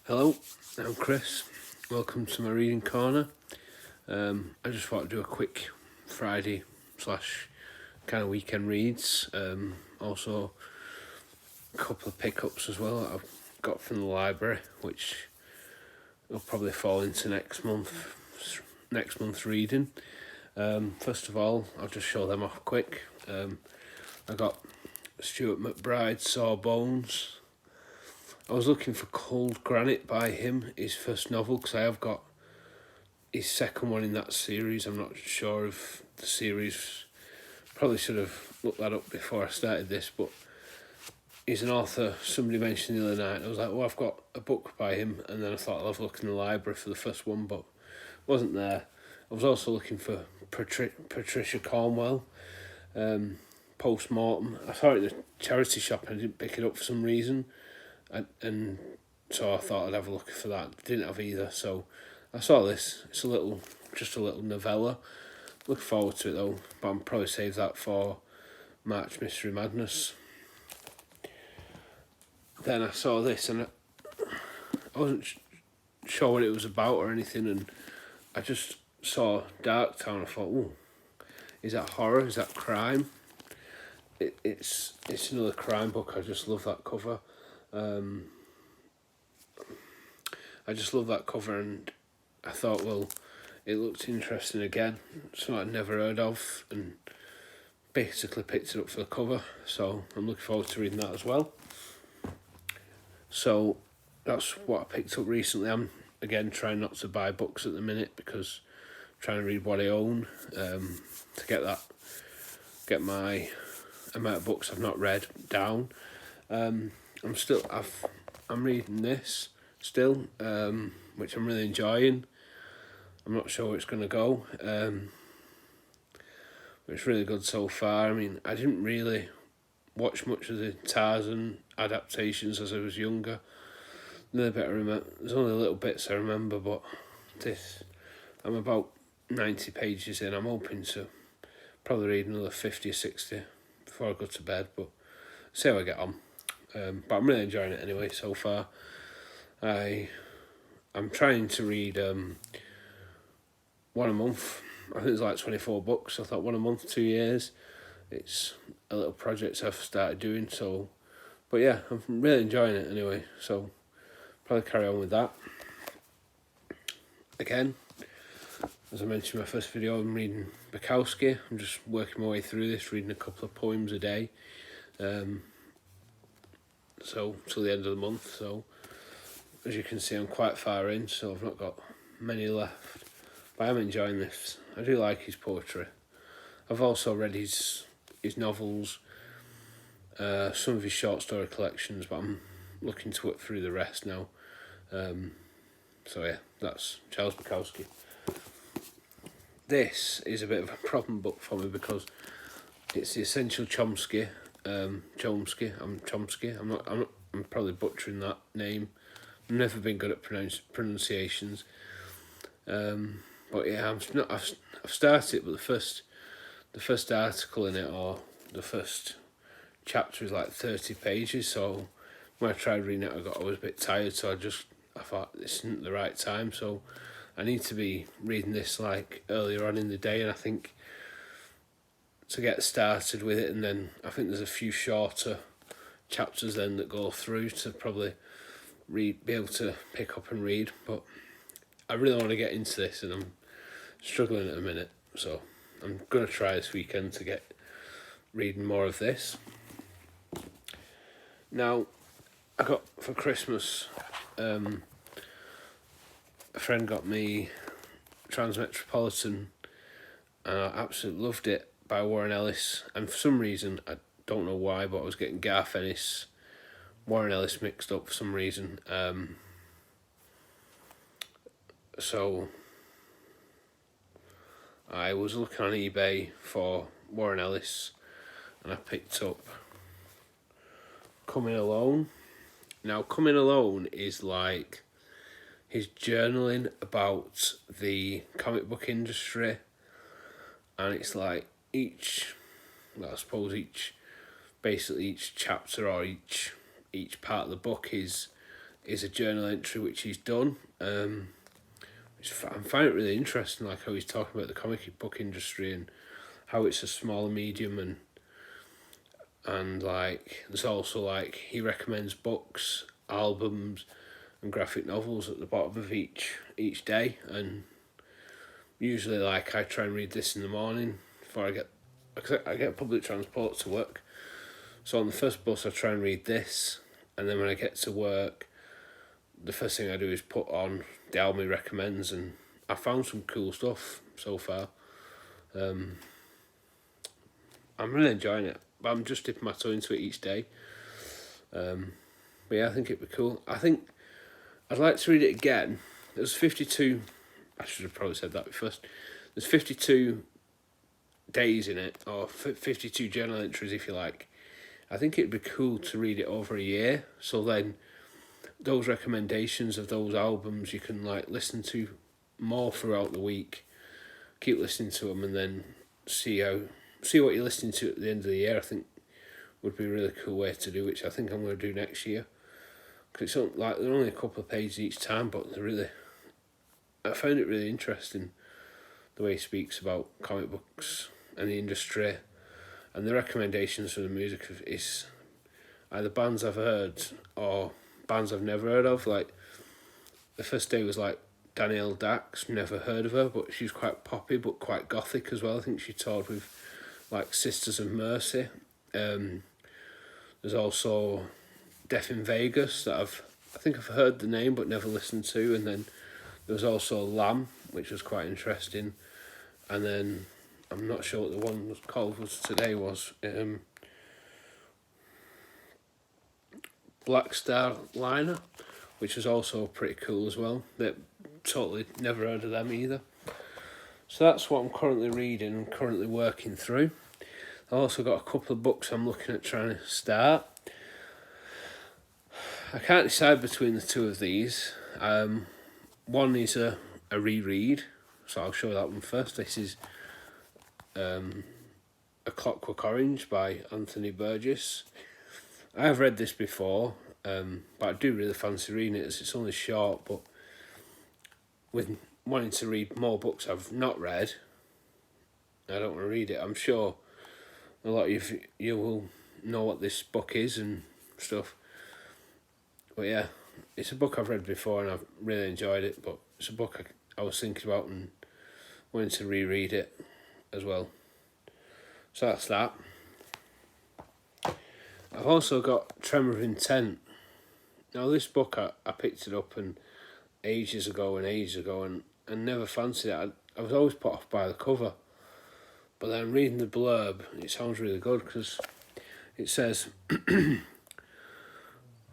Hello, I'm Chris. Welcome to my reading corner. I just thought I'd do a quick Friday slash kind of weekend reads. Also, a couple of pickups as well that I've got from the library, which will probably fall into next month's reading. First of all, I'll just show them off quick. I got Stuart McBride's Sawbones. I was looking for Cold Granite by him, his first novel, because I have got his second one in that series. I'm not sure if the series, probably should have looked that up before I started this, but he's an author somebody mentioned the other night. I was like, I've got a book by him, and then I thought I'll have a look in the library for the first one, but it wasn't there. I was also looking for Patricia Cornwell, Post-Mortem. I saw it in a charity shop and I didn't pick it up for some reason. And so I thought I'd have a look for that. Didn't have either, so I saw this. It's just a little novella. Looking forward to it though, but I'm probably save that for March Mystery Madness. Then I saw this and I wasn't sure what it was about or anything, and I just saw Darktown. I thought, oh, is that horror? Is that crime? It's another crime book. I just love that cover. I just love that cover, and I thought, well, it looked interesting again, something I'd never heard of, and basically picked it up for the cover, so I'm looking forward to reading that as well. So that's what I picked up recently. I'm, again, trying not to buy books at the minute because I'm trying to read what I own, to get my amount of books I've not read down. I'm reading this still, which I'm really enjoying. I'm not sure where it's going to go, but it's really good so far. I mean, I didn't really watch much of the Tarzan adaptations as I was younger. There's only little bits I remember, but I'm about 90 pages in. I'm hoping to probably read another 50 or 60 before I go to bed, but see how I get on. But I'm really enjoying it anyway so far. I'm trying to read one a month. I think it's like 24 books. I thought 1 a month, 2 years. It's a little project I've started doing, so, but yeah, I'm really enjoying it anyway, so probably carry on with that. Again, as I mentioned in my first video, I'm reading Bukowski. I'm just working my way through this, reading a couple of poems a day, so till the end of the month. So as you can see, I'm quite far in, so I've not got many left, but I'm enjoying this. I do like his poetry. I've also read his novels, some of his short story collections, but I'm looking to work through the rest now. So yeah, that's Charles Bukowski. This is a bit of a problem book for me because it's the Essential Chomsky. Chomsky. I'm probably butchering that name. I've never been good at pronunciations. But yeah, I've started it, but the first article in it, or the first chapter, is like 30 pages. So when I tried reading it, I was a bit tired. So I thought this isn't the right time. So I need to be reading this like earlier on in the day, and I think to get started with it, and then I think there's a few shorter chapters then that go through to probably be able to pick up and read. But I really want to get into this, and I'm struggling at the minute, so I'm going to try this weekend to get reading more of this. Now, I got for Christmas, a friend got me Transmetropolitan, and I absolutely loved it, by Warren Ellis, and for some reason, I don't know why, but I was getting Garth Ennis, Warren Ellis mixed up for some reason. So I was looking on eBay for Warren Ellis, and I picked up Coming Alone. Now, Coming Alone is like his journaling about the comic book industry, and it's like each chapter or each part of the book is is a journal entry which he's done. I find it really interesting, like how he's talking about the comic book industry and how it's a smaller medium, and like there's also like he recommends books, albums, and graphic novels at the bottom of each day, and usually like I try and read this in the morning before I get public transport to work. So on the first bus I try and read this, and then when I get to work, the first thing I do is put on the album he recommends, and I found some cool stuff so far. I'm really enjoying it, but I'm just dipping my toe into it each day. But yeah, I think it'd be cool. I think I'd like to read it again. There's 52, I should have probably said that first. There's 52 days in it, or 52 journal entries if you like. I think it'd be cool to read it over a year, so then those recommendations of those albums you can like listen to more throughout the week, keep listening to them, and then see what you're listening to at the end of the year. I think would be a really cool way to do, which I think I'm going to do next year, because it's like they're only a couple of pages each time, but I found it really interesting the way he speaks about comic books and the industry, and the recommendations for the music is either bands I've heard or bands I've never heard of. Like the first day was like Danielle Dax, never heard of her, but she's quite poppy but quite gothic as well. I think she toured with like Sisters of Mercy. There's also Death in Vegas that I think I've heard the name but never listened to, and then there was also Lamb, which was quite interesting, and then I'm not sure what the one was called today was. Black Star Liner, which was also pretty cool as well. But totally never heard of them either. So that's what I'm currently reading and currently working through. I've also got a couple of books I'm looking at trying to start. I can't decide between the two of these. One is a reread, so I'll show that one first. This is A Clockwork Orange by Anthony Burgess. I have read this before, but I do really fancy reading it as it's only short, but with wanting to read more books I've not read, I don't want to read it. I'm sure a lot of you will know what this book is and stuff. But yeah, it's a book I've read before and I've really enjoyed it, but it's a book I was thinking about and wanting to reread it as well. So that's that. I've also got Tremor of Intent. Now this book I picked it up ages ago and never fancied it. I was always put off by the cover, but then reading the blurb, it sounds really good because it says,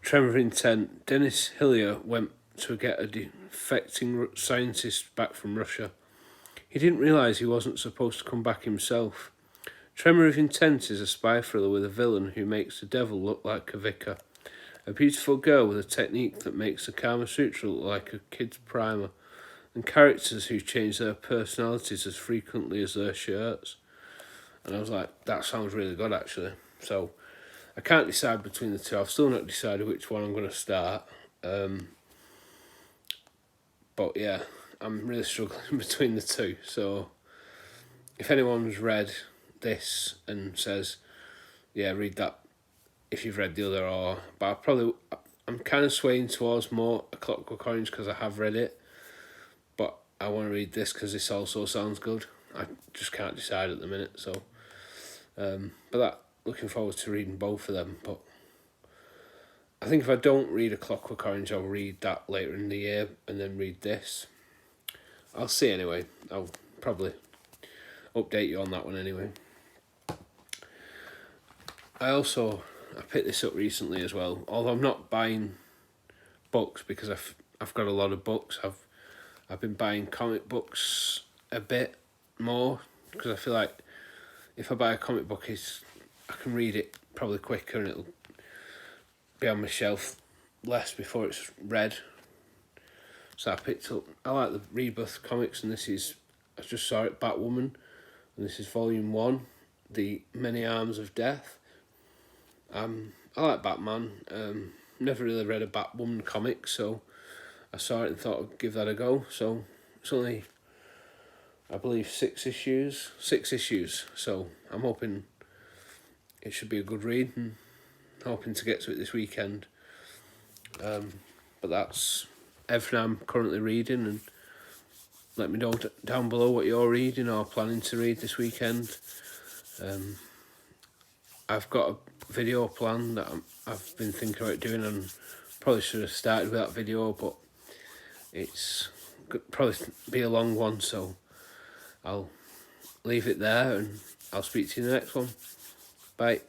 Tremor of Intent, Denis Hillier went to get a defecting scientist back from Russia. He didn't realise he wasn't supposed to come back himself. Tremor of Intent is a spy thriller with a villain who makes the devil look like a vicar. A beautiful girl with a technique that makes the Kama Sutra look like a kid's primer. And characters who change their personalities as frequently as their shirts. And I was like, that sounds really good actually. So I can't decide between the two. I've still not decided which one I'm going to start. But yeah, I'm really struggling between the two. So if anyone's read this and says, yeah, read that if you've read the other, but I'm kind of swaying towards more A Clockwork Orange because I have read it, but I want to read this because this also sounds good. I just can't decide at the minute, so looking forward to reading both of them. But I think if I don't read A Clockwork Orange, I'll read that later in the year and then read this. I'll see anyway. I'll probably update you on that one anyway. I picked this up recently as well, although I'm not buying books because I've got a lot of books. I've been buying comic books a bit more because I feel like if I buy a comic book, I can read it probably quicker and it'll be on my shelf less before it's read. So I like the Rebirth comics, and I just saw it, Batwoman, and this is volume 1, The Many Arms of Death. I like Batman. never really read a Batwoman comic, so I saw it and thought I'd give that a go. So it's only, I believe, 6 issues. So I'm hoping it should be a good read, and hoping to get to it this weekend. But that's everything I'm currently reading, and let me know down below what you're reading or planning to read this weekend. I've got a video plan that I've been thinking about doing, and probably should have started with that video, but it's probably be a long one, so I'll leave it there, and I'll speak to you in the next one. Bye.